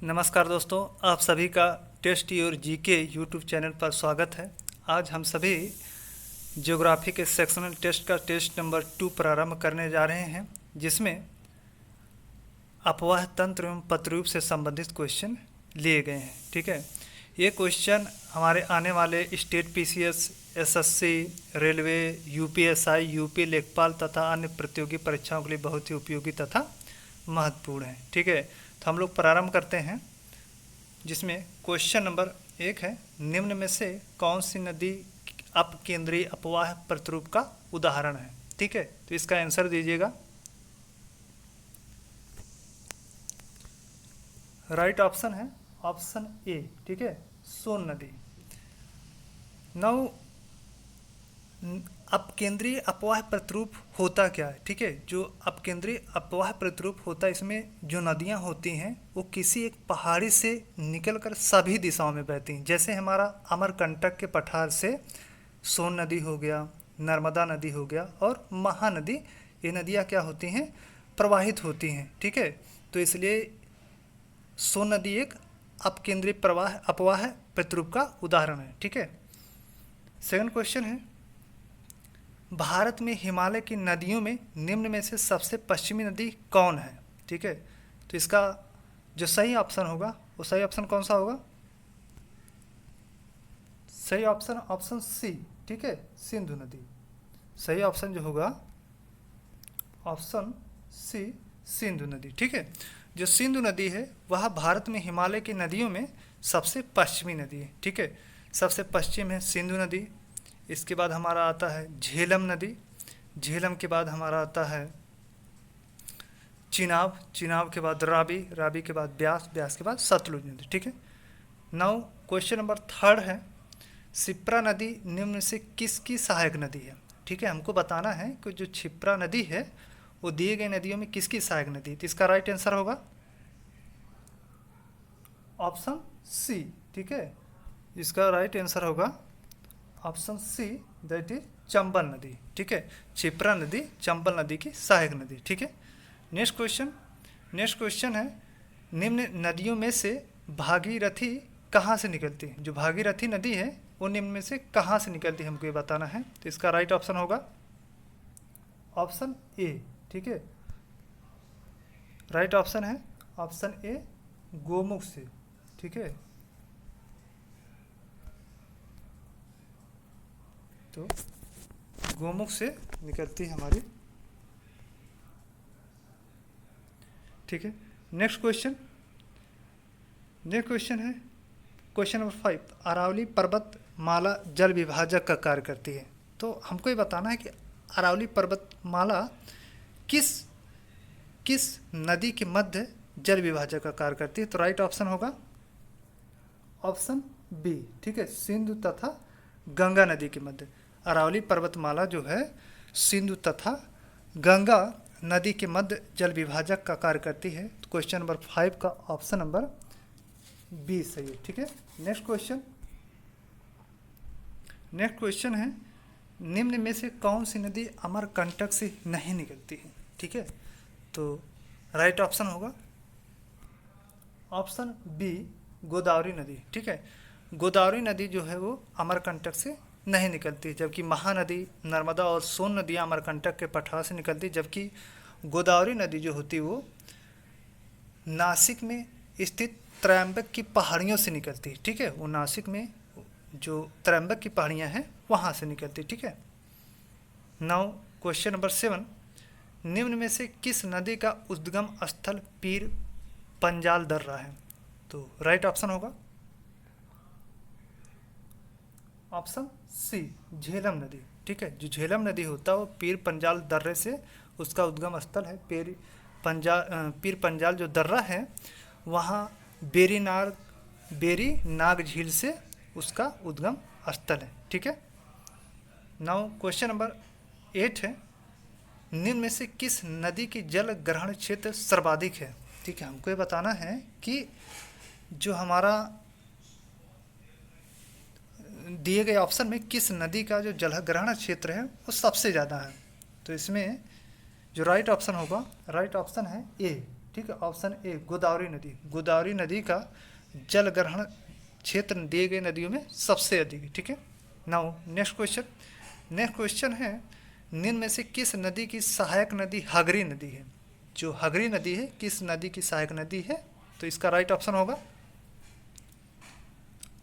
नमस्कार दोस्तों, आप सभी का test your GK YouTube channel पर स्वागत है। आज हम सभी ज्योग्राफी के सेक्शनल टेस्ट का टेस्ट नंबर 2 प्रारंभ करने जा रहे हैं, जिसमें अपवाह तंत्र एवं पत्ररूप से संबंधित क्वेश्चन लिए गए हैं। ठीक है, ये क्वेश्चन हमारे आने वाले state PCS, SSC, railway, UPSI, UP लेखपाल तथा अन्य प्रतियोगी परीक्षाओं के लिए बहुत ही उपयोगी तथा महत्वपूर्ण है। ठीक है, तो हम लोग प्रारंभ करते हैं, जिसमें क्वेश्चन नंबर 1 है, निम्न में से कौन सी नदी अपकेंद्रीय अपवाह प्रतिरूप का उदाहरण है। ठीक है, तो इसका आंसर दीजिएगा। राइट ऑप्शन है ऑप्शन ए। ठीक है, सोन नदी। नौ अपकेंद्रीय अपवाह प्रतिरूप होता क्या है। ठीक है, जो अपकेंद्रीय अपवाह प्रतिरूप होता है, इसमें जो नदियां होती हैं वो किसी एक पहाड़ी से निकलकर सभी दिशाओं में बहती हैं। जैसे हमारा अमरकंटक के पठार से सोन नदी हो गया, नर्मदा नदी हो गया और महानदी, ये नदियां क्या होती हैं, प्रवाहित होती हैं। ठीक है, तो इसलिए सोन नदी एक अपकेंद्रीय अपवाह प्रतिरूप का उदाहरण है। ठीक है, सेकंड क्वेश्चन है, भारत में हिमालय की नदियों में निम्न में से सबसे पश्चिमी नदी कौन है। ठीक है, तो इसका जो सही ऑप्शन होगा वो सही ऑप्शन कौन सा होगा। सही ऑप्शन ऑप्शन सी। ठीक है, सिंधु नदी। सही ऑप्शन जो होगा ऑप्शन सी, सिंधु नदी। ठीक है, जो सिंधु नदी है वह भारत में हिमालय की नदियों में सबसे पश्चिमी नदी है। ठीक है, सबसे पश्चिम है सिंधु नदी। इसके बाद हमारा आता है झेलम नदी। झेलम के बाद हमारा आता है चिनाब। चिनाब के बाद रावी। रावी के बाद ब्यास। ब्यास के बाद सतलुज नदी। ठीक है, नाउ क्वेश्चन नंबर 3 है, शिप्रा नदी निम्न से किसकी सहायक नदी है। ठीक है, हमको बताना है कि जो क्षिप्रा नदी है वो दिए गए नदियों में किसकी सहायक नदी है। तो इसका राइट आंसर होगा ऑप्शन सी। ठीक है, इसका राइट आंसर होगा option C, that is Chambal नदी। ठीक है, क्षिप्रा नदी चंबल नदी की सहायक नदी। ठीक है, नेक्स्ट क्वेश्चन है, निम्न नदियों में से भागीरथी कहाँ से निकलती है। जो भागीरथी नदी है वो निम्न में से कहाँ से निकलती है, हमको ये बताना है। तो इसका राइट ऑप्शन होगा ऑप्शन ए। ठीक है, राइट ऑप्शन है ऑप्शन ए, गोमुख से। ठीक है, तो गोमुख से निकलती है हमारी। ठीक है, नेक्स्ट क्वेश्चन है क्वेश्चन नंबर 5, अरावली पर्वत माला जल विभाजक का कार्य करती है। तो हमको ये बताना है कि अरावली पर्वत माला किस नदी के मध्य जल विभाजक का कार्य करती है। तो राइट ऑप्शन होगा ऑप्शन बी। ठीक है, सिंधु तथा गंगा नदी के मध्य अरावली पर्वतमाला जो है सिंधु तथा गंगा नदी के मध्य जल विभाजक का कार्य करती है। तो क्वेश्चन नंबर 5 का ऑप्शन नंबर बी सही है। ठीक है, नेक्स्ट क्वेश्चन है, निम्न में से कौन सी नदी अमरकंटक से नहीं निकलती है। ठीक है, तो राइट ऑप्शन होगा ऑप्शन बी, गोदावरी नदी। ठीक है, गोदावरी नदी जो है वो अमरकंटक से नहीं निकलती, जबकि महानदी, नर्मदा और सोन नदियाँ अमरकंटक के पठार से निकलती, जबकि गोदावरी नदी जो होती है वो नासिक में स्थित त्रयंबक की पहाड़ियों से निकलती है। ठीक है, वो नासिक में जो त्रयंबक की पहाड़ियाँ हैं वहाँ से निकलती। ठीक है, नाउ क्वेश्चन नंबर 7, निम्न में से किस नदी का उद्गम स्थल पीर पंजाल दर्रा है। तो राइट ऑप्शन होगा ऑप्शन सी, झेलम नदी। ठीक है, जो झेलम नदी होता है वो पीर पंजाल दर्रे से उसका उद्गम स्थल है। पीर पंजाल जो दर्रा है वहाँ बेरी नाग झील से उसका उद्गम स्थल है। ठीक है, नाउ क्वेश्चन नंबर 8 है, निम्न में से किस नदी की जल ग्रहण क्षेत्र सर्वाधिक है। ठीक है, हमको ये बताना है कि जो हमारा दिए गए ऑप्शन में किस नदी का जो जल ग्रहण क्षेत्र है वो सबसे ज़्यादा है। तो इसमें जो राइट ऑप्शन होगा, राइट ऑप्शन है ए। ठीक है, ऑप्शन ए गोदावरी नदी। गोदावरी नदी का जल ग्रहण क्षेत्र दिए गए नदियों में सबसे अधिक है। ठीक है, now next question. Next question है, निम्न में से किस नदी की सहायक नदी हगरी नदी है? जो हगरी नदी है किस नदी की सहायक नदी है? तो इसका राइट ऑप्शन होगा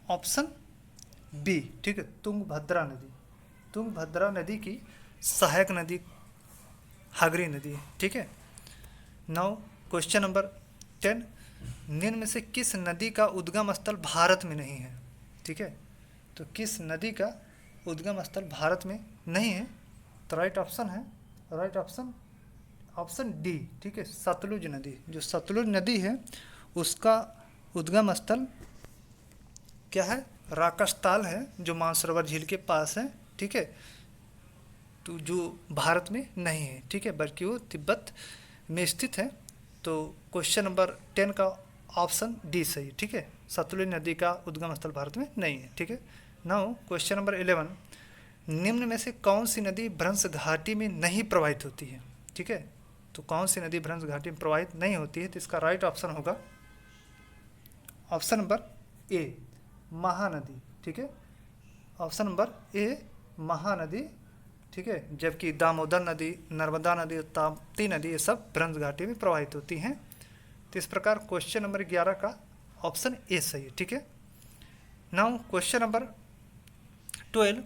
ऑप्शन बी। ठीक है, तुंगभद्रा नदी। तुंगभद्रा नदी की सहायक नदी हगरी नदी है। ठीक है, नाउ क्वेश्चन नंबर 10, निम्न में से किस नदी का उद्गम स्थल भारत में नहीं है? ठीक है, तो किस नदी का उद्गम स्थल भारत में नहीं है? तो राइट ऑप्शन है, राइट ऑप्शन ऑप्शन डी। ठीक है, सतलुज नदी। जो सतलुज नदी है उसका उद्गम स्थल क्या है? राकसताल है, जो मानसरोवर झील के पास है। ठीक है, तो जो भारत में नहीं है, ठीक है, बल्कि वो तिब्बत में स्थित है। तो क्वेश्चन नंबर 10 का ऑप्शन डी सही। ठीक है, सतलुज नदी का उद्गम स्थल भारत में नहीं है। ठीक है, नाउ क्वेश्चन नंबर 11, निम्न में से कौन सी नदी भ्रंश घाटी में नहीं प्रवाहित होती है? ठीक है, तो कौन सी नदी भ्रंश घाटी में प्रवाहित नहीं होती है? तो इसका राइट ऑप्शन होगा ऑप्शन नंबर ए महानदी। ठीक है, ऑप्शन नंबर ए महानदी। ठीक है, जबकि दामोदर नदी, नर्मदा नदी, ताप्ती नदी ये सब भ्रंश घाटी में प्रवाहित होती हैं। तो इस प्रकार क्वेश्चन नंबर 11 का ऑप्शन ए सही है। ठीक है, नाउ क्वेश्चन नंबर 12,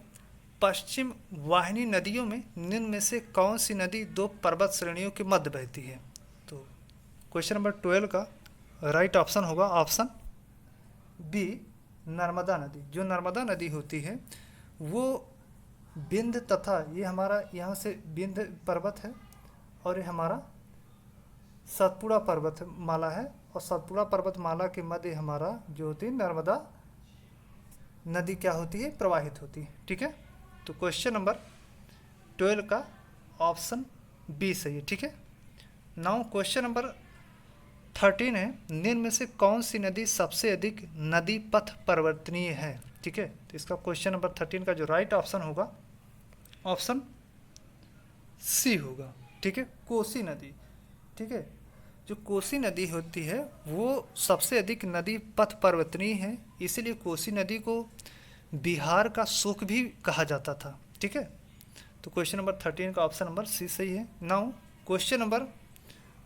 पश्चिम वाहिनी नदियों में निम्न में से कौन सी नदी दो पर्वत श्रेणियों के मध्य बहती है? तो क्वेश्चन नंबर 12 का राइट ऑप्शन होगा ऑप्शन बी नर्मदा नदी। जो नर्मदा नदी होती है वो विंध्य तथा ये हमारा यहाँ से विंध्य पर्वत है और ये हमारा सतपुड़ा पर्वत माला है, और सतपुड़ा पर्वत माला के मध्य हमारा जो होती है नर्मदा नदी क्या होती है? प्रवाहित होती है। ठीक है, तो क्वेश्चन नंबर 12 का ऑप्शन बी सही है। ठीक है, नाउ क्वेश्चन नंबर 13 है, निम्न में से कौन सी नदी सबसे अधिक नदी पथ परिवर्तनीय है? ठीक है, तो इसका क्वेश्चन नंबर 13 का जो राइट ऑप्शन होगा ऑप्शन सी होगा। ठीक है, कोसी नदी। ठीक है, जो कोसी नदी होती है वो सबसे अधिक नदी पथ परिवर्तनीय है, इसीलिए कोसी नदी को बिहार का सुख भी कहा जाता था। ठीक है, तो क्वेश्चन नंबर 13 का ऑप्शन नंबर सी सही है। Now question number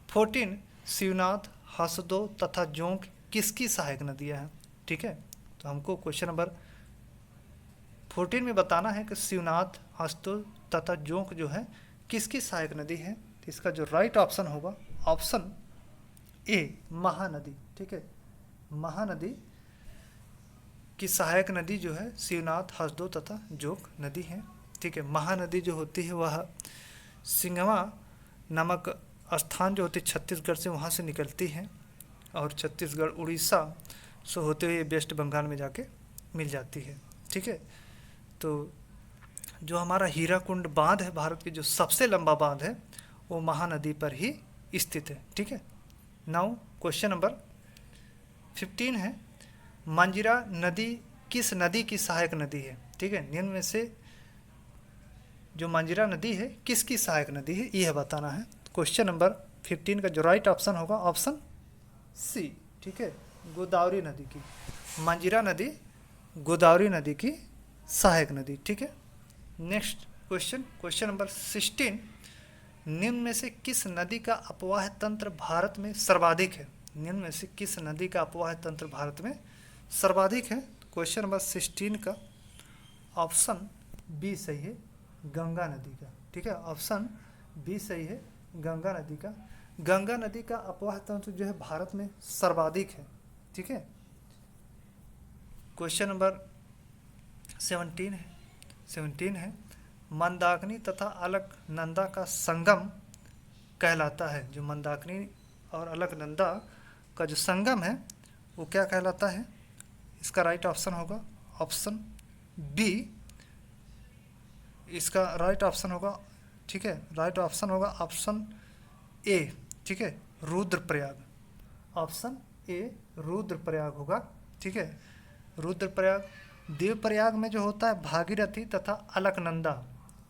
14, Shivnath, Hasdeo तथा जोंक किसकी सहायक नदियाँ हैं? ठीक है, तो हमको क्वेश्चन नंबर 14 में बताना है कि शिवनाथ, हसदो तथा जोंक जो है किसकी सहायक नदी है? तो इसका जो राइट ऑप्शन होगा ऑप्शन ए महानदी। ठीक है, महानदी की सहायक नदी जो है शिवनाथ, हसदो तथा जोंक नदी है। ठीक है, महानदी जो होती है वह सिंगवा नामक स्थान जो होती है छत्तीसगढ़ से वहाँ से निकलती है और छत्तीसगढ़ उड़ीसा से होते हुए वेस्ट बंगाल में जाके मिल जाती है। ठीक है, तो जो हमारा हीराकुंड बांध है भारत की जो सबसे लंबा बांध है वो महानदी पर ही स्थित है। ठीक है, नाउ क्वेश्चन नंबर 15 है, मंजीरा नदी किस नदी की सहायक नदी है? ठीक है, निम्न में से जो मंजीरा नदी है किसकी सहायक नदी है यह बताना है। क्वेश्चन नंबर 15 का जो राइट ऑप्शन होगा ऑप्शन सी। ठीक है, गोदावरी नदी की। मंजीरा नदी गोदावरी नदी की सहायक नदी। ठीक है, नेक्स्ट क्वेश्चन, क्वेश्चन नंबर 16, निम्न में से किस नदी का अपवाह तंत्र भारत में सर्वाधिक है? निम्न में से किस नदी का अपवाह तंत्र भारत में सर्वाधिक है? क्वेश्चन नंबर 16 का ऑप्शन बी सही है, गंगा नदी का। ठीक है, ऑप्शन बी सही है, गंगा नदी का। गंगा नदी का अपवाह तंत्र जो है भारत में सर्वाधिक है। ठीक है, क्वेश्चन नंबर 17 है, मंदाकिनी तथा अलकनंदा का संगम कहलाता है। जो मंदाकिनी और अलकनंदा का जो संगम है वो क्या कहलाता है? इसका राइट ऑप्शन होगा ऑप्शन बी। इसका राइट ऑप्शन होगा, ठीक है, राइट ऑप्शन होगा ऑप्शन ए। ठीक है, रुद्रप्रयाग। ऑप्शन ए रुद्रप्रयाग होगा। ठीक है, रुद्रप्रयाग। देवप्रयाग में जो होता है भागीरथी तथा अलकनंदा,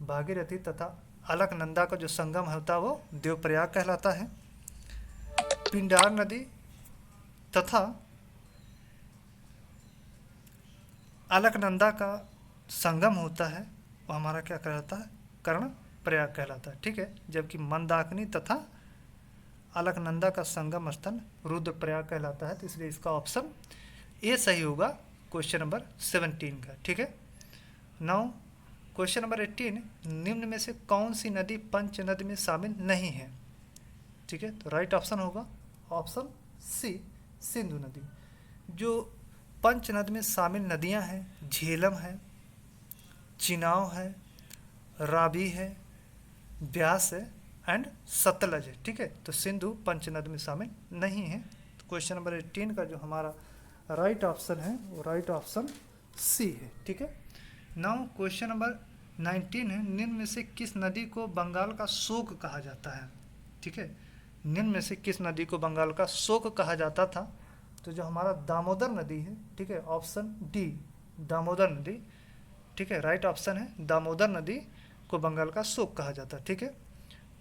भागीरथी तथा अलकनंदा का जो संगम होता है वो देवप्रयाग कहलाता है। पिंडार नदी तथा अलकनंदा का संगम होता है वो हमारा क्या कहलाता है, कर्ण प्रयाग कहलाता है। ठीक है, जबकि मंदाकिनी तथा अलकनंदा का संगम स्थल रुद्रप्रयाग कहलाता है। तो इसलिए इसका ऑप्शन ए सही होगा क्वेश्चन नंबर 17 का। ठीक है, नाउ क्वेश्चन नंबर 18, निम्न में से कौन सी नदी पंच नदी में शामिल नहीं है। ठीक है, तो राइट ऑप्शन होगा ऑप्शन सी, सिंधु नदी। जो पंच नदी में शामिल नदियां हैं, झेलम है, चिनाव है, रावी है, ब्यास है एंड सतलज है। ठीक है, तो सिंधु पंच नदी में शामिल नहीं है। तो क्वेश्चन नंबर 18 का जो हमारा राइट ऑप्शन है वो राइट ऑप्शन सी है। ठीक है, नाउ क्वेश्चन नंबर 19 है, निम्न में से किस नदी को बंगाल का शोक कहा जाता है। ठीक है, निम्न में से किस नदी को बंगाल का शोक कहा जाता था। तो जो हमारा दामोदर नदी है, ठीक है, ऑप्शन डी दामोदर नदी। ठीक है, राइट ऑप्शन है दामोदर नदी को बंगाल का शोक कहा जाता है। ठीक है,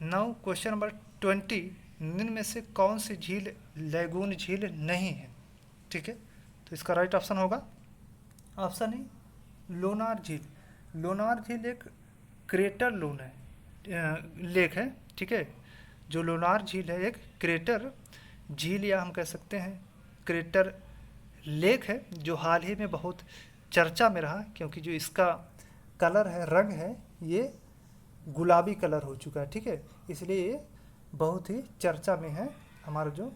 नाउ क्वेश्चन नंबर 20, निम्न में से कौन सी झील लैगून झील नहीं है। ठीक है, तो इसका राइट ऑप्शन होगा ऑप्शन ई लोनार झील। लोनार झील एक क्रेटर लोन है, लेक है। ठीक है, जो लोनार झील है एक क्रेटर झील या हम कह सकते हैं क्रेटर लेक है, जो हाल ही में बहुत चर्चा में रहा, क्योंकि जो इसका कलर है, रंग है, ये गुलाबी कलर हो चुका है। ठीक है, इसलिए ये बहुत ही चर्चा में है। हमारा जो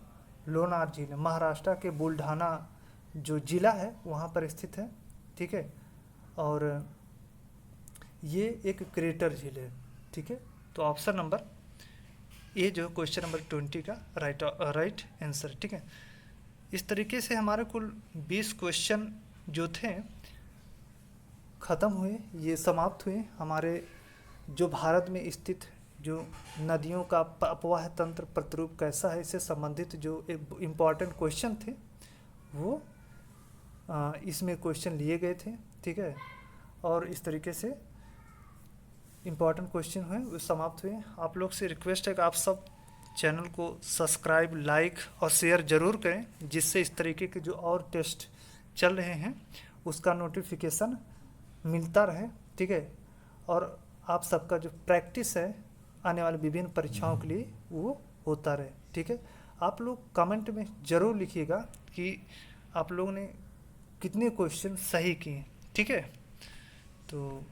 लोनार झील है महाराष्ट्र के बुलढाना जो ज़िला है वहाँ पर स्थित है। ठीक है, और ये एक क्रेटर झील है। ठीक है, तो ऑप्शन नंबर ए जो क्वेश्चन नंबर 20 का राइट आंसर। ठीक है, इस तरीके से हमारे कुल 20 क्वेश्चन जो थे ख़त्म हुए, ये समाप्त हुए। हमारे जो भारत में स्थित जो नदियों का अपवाह तंत्र प्रतिरूप कैसा है, इससे संबंधित जो एक इम्पॉर्टेंट क्वेश्चन थे वो इसमें क्वेश्चन लिए गए थे। ठीक है, और इस तरीके से इम्पॉर्टेंट क्वेश्चन हुए वो समाप्त हुए। आप लोग से रिक्वेस्ट है कि आप सब चैनल को सब्सक्राइब, लाइक और शेयर ज़रूर करें, जिससे इस तरीके के जो और टेस्ट चल रहे हैं उसका नोटिफिकेशन मिलता रहे। ठीक है, और आप सबका जो प्रैक्टिस है आने वाले विभिन्न परीक्षाओं के लिए वो होता रहे। ठीक है, आप लोग कमेंट में ज़रूर लिखिएगा कि आप लोगों ने कितने क्वेश्चन सही किए। ठीक है, तो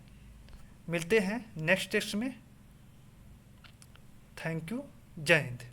मिलते हैं नेक्स्ट टेस्ट में। थैंक यू, जय हिंद।